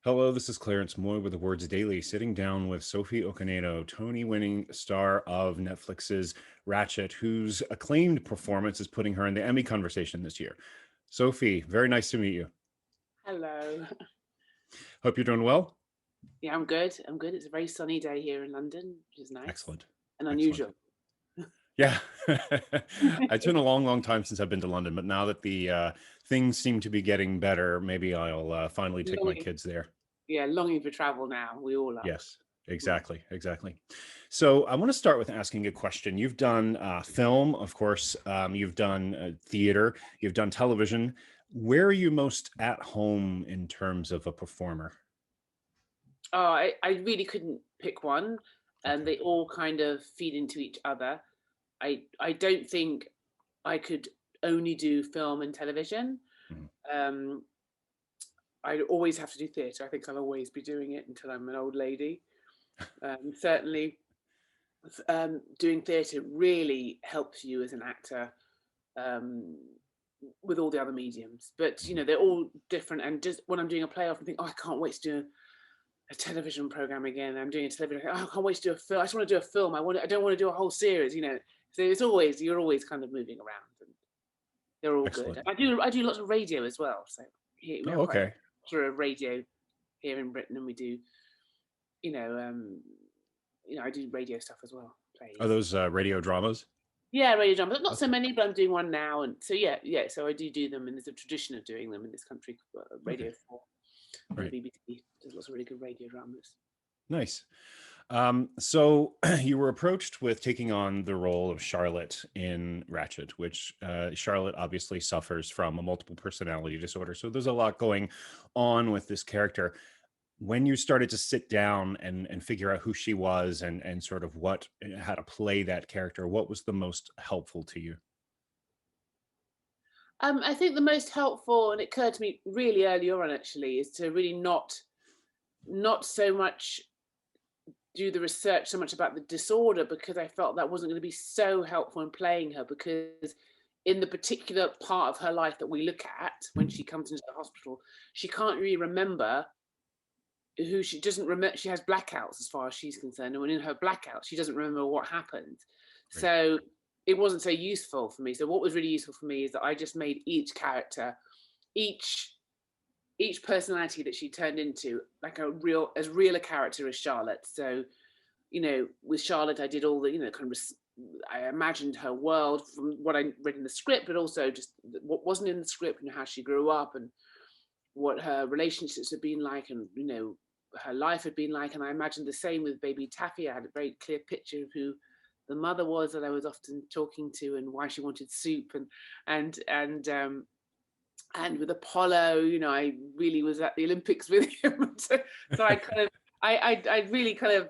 Hello, this is Clarence Moye with AwardsDaily, sitting down with Sophie Okonedo, Tony-winning star of Netflix's Ratched, whose acclaimed performance is putting her in the Emmy conversation this year. Sophie, very nice to meet you. Hello. Hope you're doing well. Yeah, I'm good. I'm good. It's a very sunny day here in London, which is nice Excellent. and Excellent. unusual. Yeah. It's been a long, long time since I've been to London, but now that the things seem to be getting better, maybe I'll finally take my Longing, kids there. yeah, longing for travel now. We all are. Yes, Mm. exactly, exactly. So I want to start with asking a question. You've done film, of course. You've done theater. You've done television. Where are you most at home in terms of a performer? Oh, I really couldn't pick one, and Okay. they all kind of feed into each other. I don't think I could only do film and television. Mhm. Um, I always have to do theatre. I think I'll always be doing it until I'm an old lady. Certainly, doing theatre really helps you as an actor um, with all the other mediums. But Mhm. they're all different. And just when I'm doing a play, I often think, oh, I can't wait to do a television program again. I'm doing a television. Oh, I can't wait to do a film. I just want to do a film. I don't want to do a whole series. So you're always kind of moving around, and they're all good. Excellent. I do lots of radio as well. So here, we Oh, have quite a okay. sort of radio here in Britain, and we do you know um, I do radio stuff as well, Are plays. those radio dramas? Yeah, radio dramas. Not so Okay. many, but I'm doing one now, and so yeah. So I do them, and there's a tradition of doing them in this country. Okay. Radio 4 on the Right. BBC. There's lots of really good radio dramas. Nice. So you were approached with taking on the role of Charlotte in Ratched, which Charlotte obviously suffers from a multiple personality disorder. So there's a lot going on with this character. When you started to sit down and figure out who she was and sort of how to play that character, what was the most helpful to you? I think the most helpful, and it occurred to me really early on actually, is to really not so much do the research so much about the disorder, because I felt that wasn't going to be so helpful in playing her, because in the particular part of her life that we look at when she comes into the hospital, she can't really remember who she doesn't remember. She has blackouts as far as she's concerned, and when in her blackouts she doesn't remember what happened. Right. So it wasn't so useful for me. So what was really useful for me is that I just made each character, each each personality that she turned into, like as real a character as Charlotte. So with Charlotte I did all the kind of I imagined her world from what I read in the script, but also just what wasn't in the script, and how she grew up, and what her relationships had been like, and her life had been like. And I imagined the same with baby Taffy. I had a very clear picture of who the mother was that I was often talking to, and why she wanted soup. And with Apollo, I really was at the Olympics with him. So I kind of I really kind of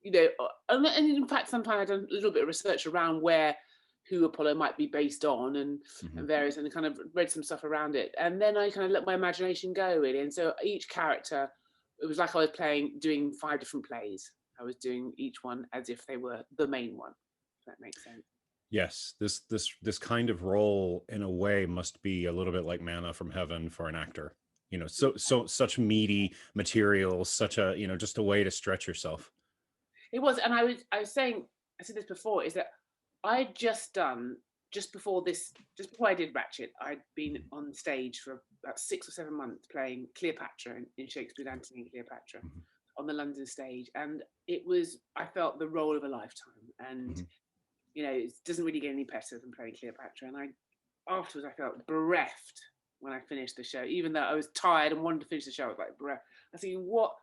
and in fact sometimes I've done a little bit of research around who Apollo might be based on, Mhm. and various, and kind of read some stuff around it, and then I kind of let my imagination go really. And so each character, it was like I was doing 5 different plays. I was doing each one as if they were the main one, if that makes sense. Yes, this kind of role in a way must be a little bit like manna from heaven for an actor. Such meaty material, such a, just a way to stretch yourself. It was, and I was saying, I said this before, is that I'd just done, just before I did Ratchet, I'd been Mhm. on stage for about 6 or 7 months playing Cleopatra in Shakespeare's Antony and Cleopatra Mhm. on the London stage, and I felt the role of a lifetime. And Mhm. it doesn't really get any better than playing Cleopatra. And afterwards I felt bereft when I finished the show, even though I was tired and wanted to finish the show. I was like bereft. I was thinking, what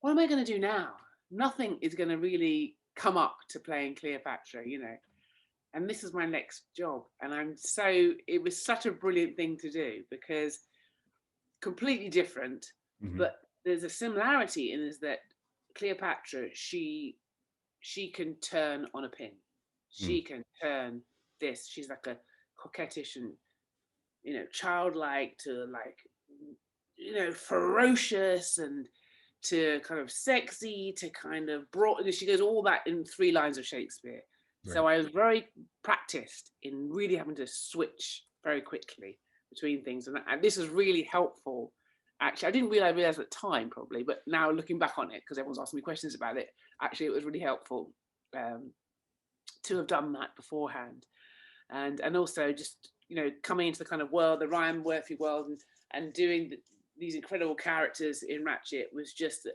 am I going to do now? Nothing is going to really come up to playing Cleopatra. And this is my next job. And it was such a brilliant thing to do, because completely different, Mhm. but there's a similarity in is that Cleopatra, she can turn on a pin. Mm. She can turn this. She's like a coquettish and childlike to, like, ferocious, and to kind of sexy, to kind of broad. She goes all that in 3 lines of Shakespeare. So Right. I was very practiced in really having to switch very quickly between things, and this was really helpful. actually, I didn't realize at the time probably, but now looking back on it, because everyone's asking me questions about it, actually it was really helpful to have done that beforehand. And also just, you know, coming into the kind of world, the Ryan Murphy world, and doing these incredible characters in Ratched was just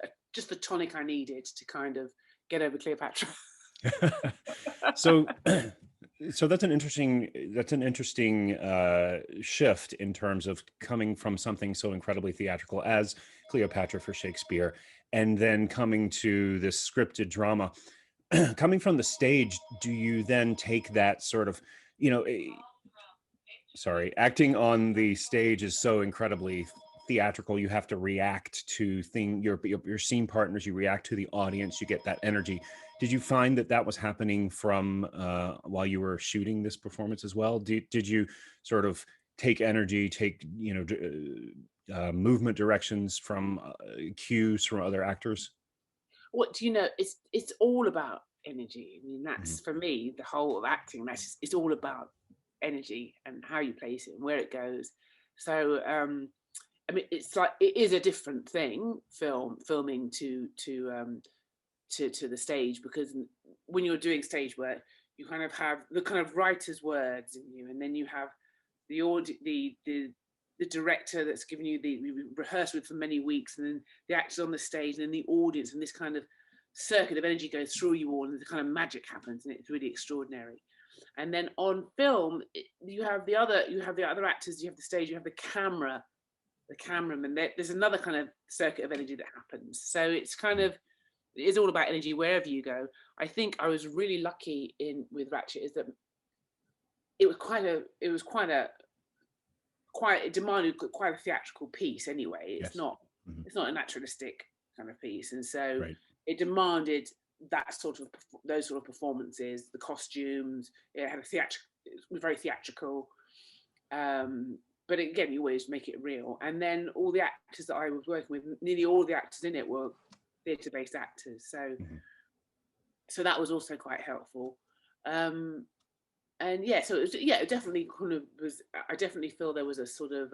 the tonic I needed to kind of get over Cleopatra. So so that's an interesting shift in terms of coming from something so incredibly theatrical as Cleopatra for Shakespeare, and then coming to this scripted drama. Coming from the stage, do you then take that sort of, you know, acting on the stage is so incredibly theatrical. You have to react to your scene partners, you react to the audience, you get that energy. Did you find that was happening from while you were shooting this performance as well? Did you sort of take energy, movement directions from cues from other actors? What do you know? It's all about energy. I mean, that's for me the whole of acting. It's all about energy and how you place it and where it goes. So I mean, it's like it is a different thing filming to the stage, because when you're doing stage work, you kind of have the kind of writer's words in you, and then you have the director that's given you we rehearsed with for many weeks, and then the actors on the stage, and then the audience, and this kind of circuit of energy goes through you all, and the kind of magic happens, and it's really extraordinary. And then on film, you have the other actors, you have the stage, you have the cameraman. There's another kind of circuit of energy that happens. So it's kind of, it is all about energy wherever you go. I think I was really lucky with Ratched is that it demanded quite a theatrical piece anyway. It's not it's not a naturalistic kind of piece, and so it demanded those sort of performances, the costumes. It had it was very theatrical, but again, you always make it real. And then all the actors that I was working with, nearly all the actors in it were theatre-based actors, so that was also quite helpful. And yeah, so it definitely kind of was. I definitely feel there was a sort of.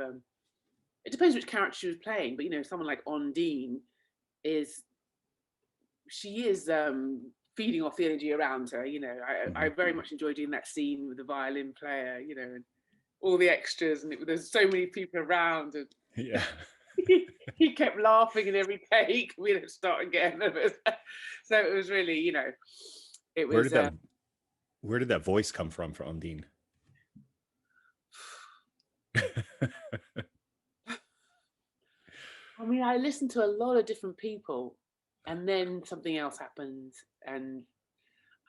It depends which character she was playing, but you know, someone like Ondine is feeding off the energy around her. You know, I very much enjoyed doing that scene with the violin player. You know, and all the extras, and there's so many people around, and he kept laughing in every take. We had to start again. So it was really, you know, it was. Where did that voice come from for Ondine? I mean, I listened to a lot of different people, and then something else happened, and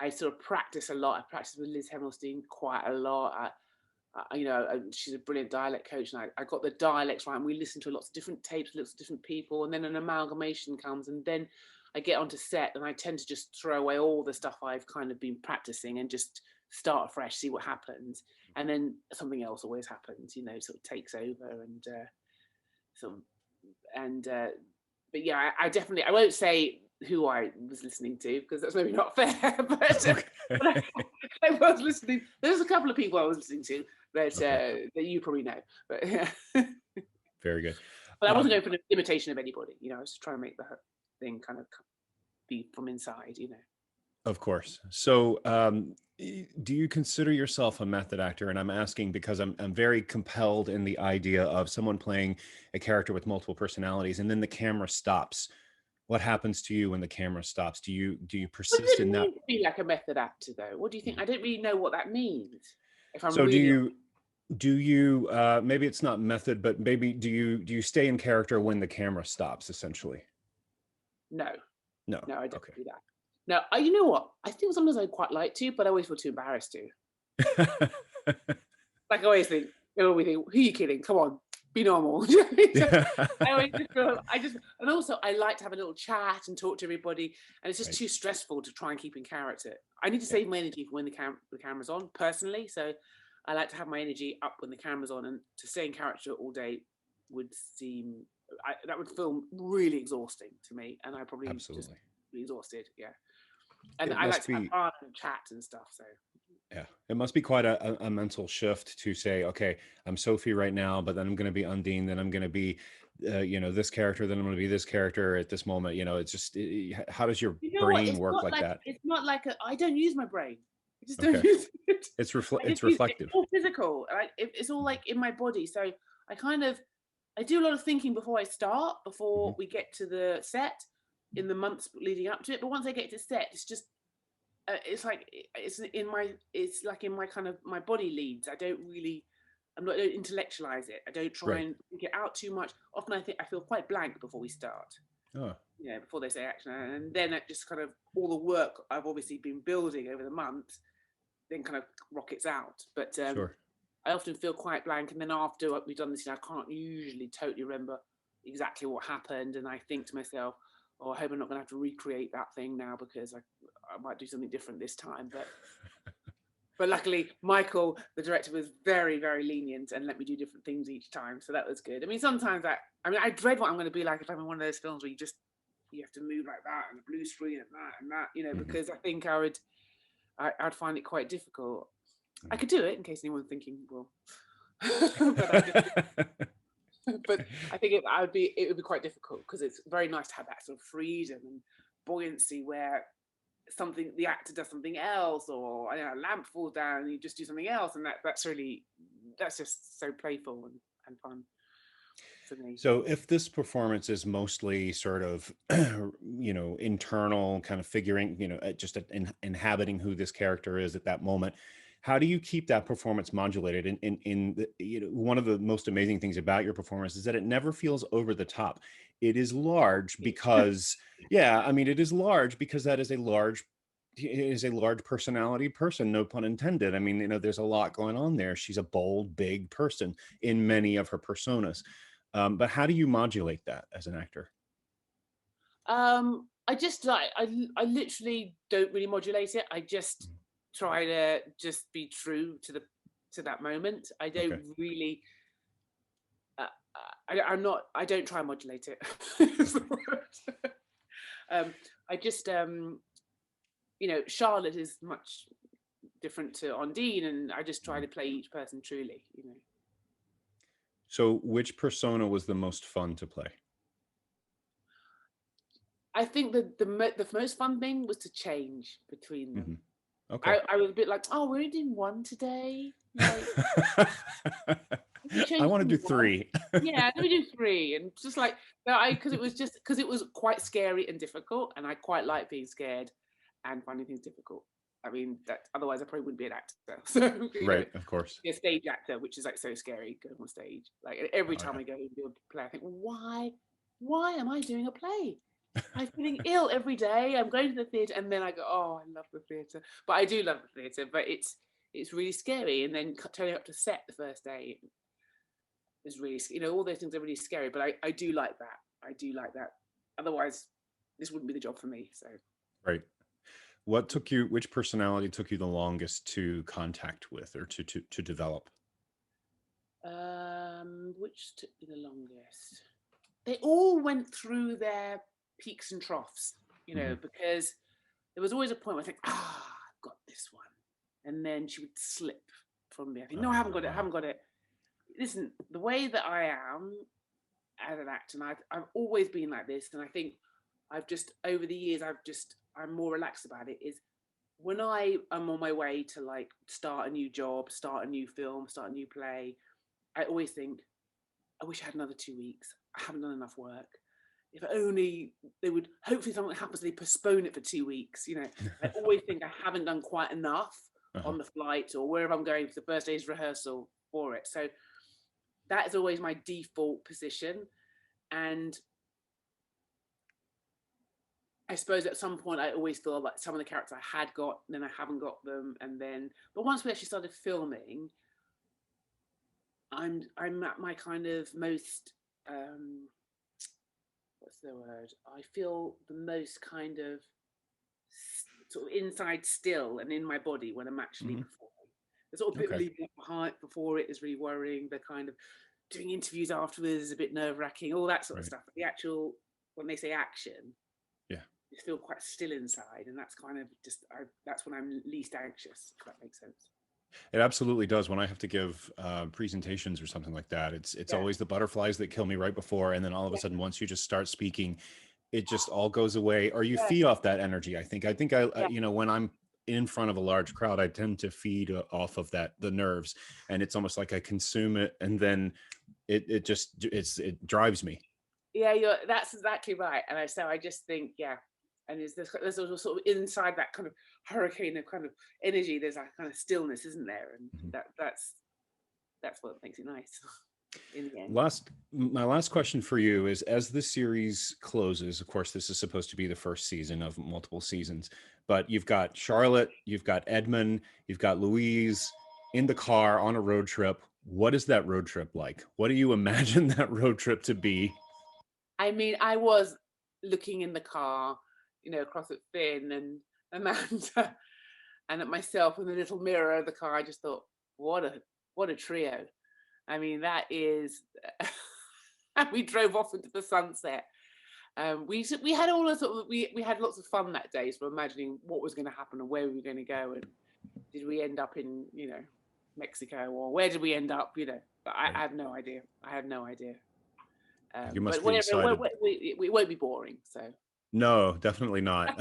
I sort of practiced a lot. I practiced with Liz Hemmelstein quite a lot. You know, she's a brilliant dialect coach, and I got the dialects right, and we listened to lots of different tapes, lots of different people, and then an amalgamation comes, and then I get onto set, and I tend to just throw away all the stuff I've kind of been practicing and just start afresh, see what happens, and then something else always happens, you know, sort of takes over, but yeah, I definitely, I won't say who I was listening to because that's maybe not fair, but I was listening. There's a couple of people I was listening to that you probably know, but yeah. Very good. But I wasn't going for an imitation of anybody, you know. I was just trying to make the thing kind of be from inside, you know. Of course. So do you consider yourself a method actor? And I'm asking because I'm very compelled in the idea of someone playing a character with multiple personalities, and then the camera stops. What happens to you when the camera stops? Do you persist in that? What does it mean to be like a method actor, though? What do you think? I don't really know what that means. If I'm so really... do you maybe it's not method, but maybe do you stay in character when the camera stops, essentially? No, I don't do that. No, you know what? I think sometimes I quite like to, but I always feel too embarrassed to. Like I always think, who are you kidding? Come on, be normal. I always just feel, and also I like to have a little chat and talk to everybody, and it's just too stressful to try and keep in character. I need to save my energy for when the camera's on, personally. So I like to have my energy up when the camera's on, and to stay in character all day would seem that would feel really exhausting to me, and I probably just be exhausted. Yeah. And I like to have fun and chat and stuff. So yeah, it must be quite a mental shift to say, okay, I'm Sophie right now, but then I'm going to be Ondine, then I'm going to be this character, then I'm going to be this character at this moment. It's just, how does your You know what? brain work like that? It's not like I don't use my brain. I just don't Okay. use it. It's It's reflective. all physical. It's all like in my body. So I do a lot of thinking before I start, before we get to the set, in the months leading up to it. But once I get to set, it's just it's like in my kind of my body leads. I don't intellectualize it. I don't try and think it out too much. Often I feel quite blank before we start. Oh. Before they say action, and then it just kind of all the work I've obviously been building over the months then kind of rockets out. But Sure. I often feel quite blank, and then after we've done this, I can't usually totally remember exactly what happened, and I think to myself, oh, I hope I'm not going to have to recreate that thing now, because I might do something different this time. But luckily, Michael, the director, was very, very lenient and let me do different things each time, so that was good. I mean, sometimes I dread what I'm going to be like if I'm in one of those films where you have to move like that, and the blue screen and that, because I think I'd find it quite difficult. I could do it, in case anyone's thinking, well, but I think it would be quite difficult, because it's very nice to have that sort of freedom and buoyancy where the actor does something else, or a lamp falls down and you just do something else, and that's just so playful and fun for me. So if this performance is mostly sort of internal, kind of figuring, just inhabiting who this character is at that moment, how do you keep that performance modulated? One of the most amazing things about your performance is that it never feels over the top. It is large because, it is large because that is a large personality person, no pun intended. I mean, there's a lot going on there. She's a bold, big person in many of her personas. But how do you modulate that as an actor? I just I literally don't really modulate it. I just try to just be true to that moment. I don't really. I don't try and modulate it. Is the word. I just Charlotte is much different to Ondine, and I just try to play each person truly. So which persona was the most fun to play? I think the most fun thing was to change between them. Okay. I was a bit like, oh, we're only doing one today. Like, I want to do three. Yeah, let me do three, and just like because it was quite scary and difficult, and I quite like being scared and finding things difficult. I mean, that otherwise I probably wouldn't be an actor. So right, of course. Be a stage actor, which is like so scary, going on stage. Like every time I go and do a play, I think, why am I doing a play? I'm feeling ill every day. I'm going to the theatre, and then I go, oh, I love the theatre. But I do love the theatre, but it's really scary. And then turning up to set the first day is really, all those things are really scary. But I do like that. I do like that. Otherwise, this wouldn't be the job for me. So right. Which personality took you the longest to contact with or to develop? Which took me the longest? They all went through their peaks and troughs, because there was always a point where I think, I've got this one. And then she would slip from me. I think, no, I haven't got it. Listen, the way that I am as an actor, and I've always been like this, and I think I've just, over the years, I'm more relaxed about it, is when I am on my way to like start a new job, start a new film, start a new play, I always think, I wish I had another 2 weeks. I haven't done enough work. If only they would, hopefully something happens, they postpone it for 2 weeks. I always think I haven't done quite enough on the flight or wherever I'm going for the first day's rehearsal for it. So that is always my default position. And I suppose at some point I always feel like some of the characters I had got, and then I haven't got them. But once we actually started filming, I'm at my kind of most, what's the word? I feel the most kind of sort of inside still and in my body when I'm actually performing. The sort of bit leaving behind before it is really worrying. The kind of doing interviews afterwards is a bit nerve-wracking, all that sort of stuff. But the actual, when they say action, you feel quite still inside, and that's kind of just that's when I'm least anxious, if that makes sense. It absolutely does. When I have to give presentations or something like that, it's Yeah, always the butterflies that kill me right before, and then all of a yeah, sudden, once you just start speaking, it just all goes away, or you yeah, feed off that energy. I think, yeah, you know, when I'm in front of a large crowd, I tend to feed off of the nerves, and it's almost like I consume it, and then it drives me. yeah. That's exactly right. And I just think, yeah. And there's also sort of inside that kind of hurricane of kind of energy. There's that kind of stillness, isn't there? And Mhm. that's what makes it nice in the end. My last question for you is, as the series closes, of course, this is supposed to be the first season of multiple seasons, but you've got Charlotte, you've got Edmund, you've got Louise in the car on a road trip. What is that road trip like? What do you imagine that road trip to be? I mean, I was looking in the car, across at Finn and Amanda and at myself in the little mirror of the car. I just thought, what a trio. I mean, that is. And we drove off into the sunset. We had all the sort of we had lots of fun that day. So imagining what was going to happen and where we were going to go, and did we end up in Mexico, or where did we end up? But I Right. have no idea. I have no idea. You But must feel whatever, excited. we won't be boring. So No, definitely not.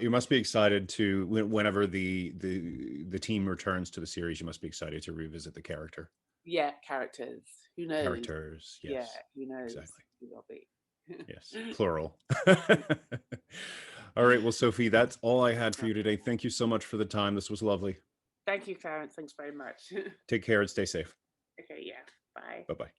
You must be excited to whenever the team returns to the series. You must be excited to revisit the yeah, characters. Who knows? characters. Yeah, Yes, who knows exactly. who they'll be. Yes, plural. All right. Well, Sophie, that's all I had for you today. Thank you so much for the time. This was lovely. Thank you, Clarence. Thanks very much. Take care and stay safe. Okay, yeah. Bye. Bye bye.